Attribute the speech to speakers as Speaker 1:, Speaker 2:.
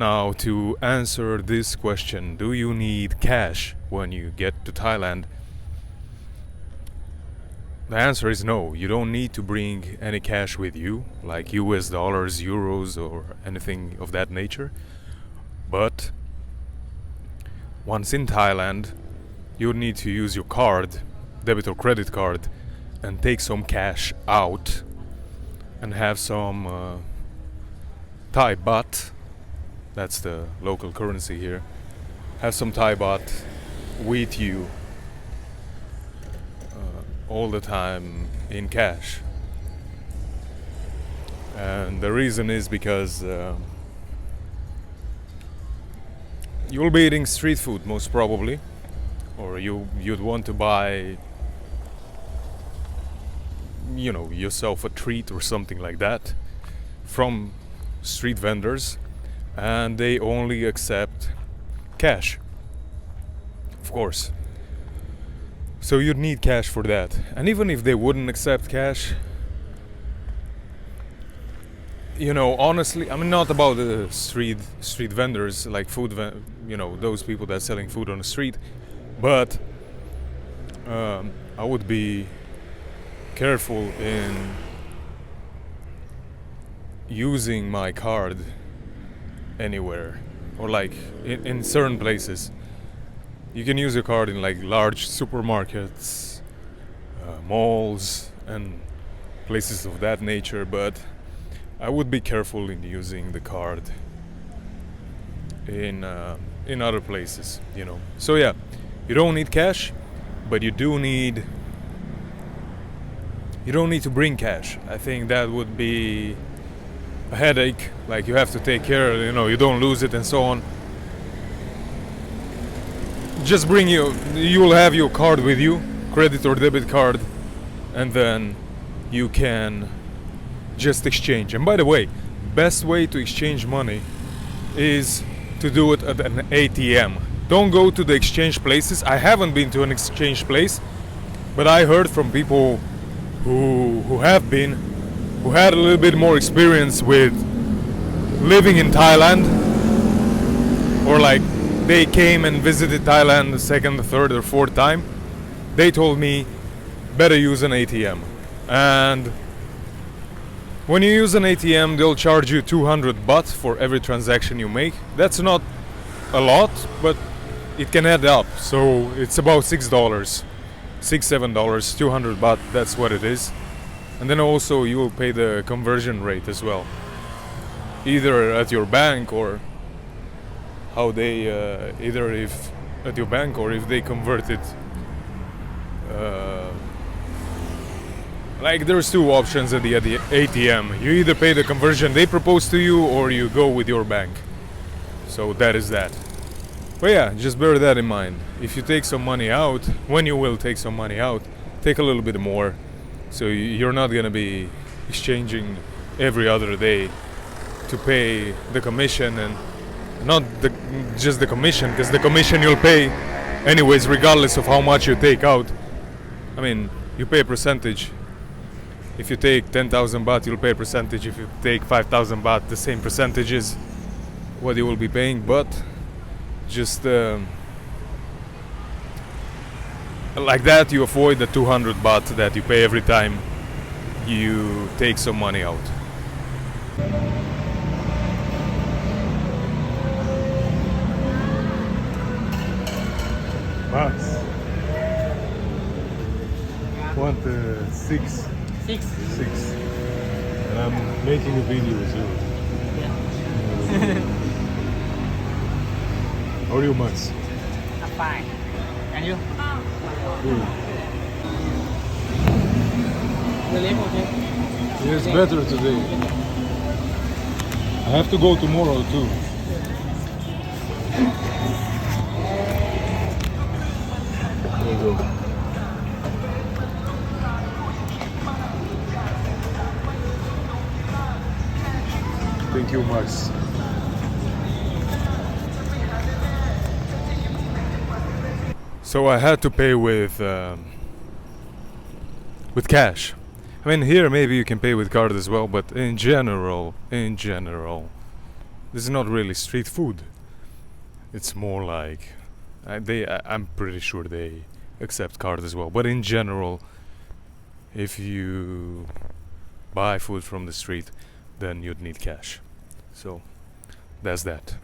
Speaker 1: Now, to answer this question, do you need cash when you get to Thailand? The answer is no. You don't need to bring any cash with you, like US dollars, euros, or anything of that nature. But once in Thailand, you need to use your card, debit or credit card, and take some cash out and have some Thai baht. That's the local currency here. Have some Thai baht with you all the time in cash. And the reason is because you'll be eating street food most probably, or you'd want to buy, you know, yourself a treat or something like that from street vendors, and they only accept cash, of course. So you'd need cash for that. And even if they wouldn't accept cash, you know, honestly, I mean, not about the street vendors, like you know, those people that are selling food on the street, but I would be careful in using my card anywhere, or like in certain places. You can use your card in like large supermarkets, malls, and places of that nature, but I would be careful in using the card in other places, you know. So yeah, you don't need cash, but you don't need to bring cash. I think that would be a headache. Like, you have to take care, you know, you don't lose it and so on. Just you'll have your card with you, credit or debit card, and then you can just exchange. And by the way, best way to exchange money is to do it at an ATM. Don't go to the exchange places. I haven't been to an exchange place, but I heard from people who have been, who had a little bit more experience with living in Thailand, or like they came and visited Thailand the second, the third, or fourth time. They told me better use an ATM. And when you use an ATM, they'll charge you 200 baht for every transaction you make. That's not a lot, but it can add up. So it's about $6, $7, 200 baht, that's what it is. And then also you will pay the conversion rate as well, either at your bank, or how they either if at your bank, or if they convert it. Like, there's two options at the ATM. You either pay the conversion they propose to you, or you go with your bank. So that is that. But yeah, just bear that in mind. If you take some money out, when you will take some money out, take a little bit more. So you're not gonna be exchanging every other day to pay the commission, and not just the commission, because the commission you'll pay anyways regardless of how much you take out. I mean, you pay a percentage. If you take 10,000 baht, you'll pay a percentage. If you take 5,000 baht, the same percentage is what you will be paying. But just like that, you avoid the 200 baht that you pay every time you take some money out. Max, want six. And I'm making a video with you.
Speaker 2: Yeah.
Speaker 1: How are you, Max?
Speaker 2: I'm fine. And you?
Speaker 1: Good.
Speaker 2: You live okay?
Speaker 1: It's better today. I have to go tomorrow too. There you go. Thank you, Max. So I had to pay with cash. I mean, here maybe you can pay with card as well, but in general, this is not really street food. It's more like I'm pretty sure they accept card as well. But in general, if you buy food from the street, then you'd need cash. So that's that.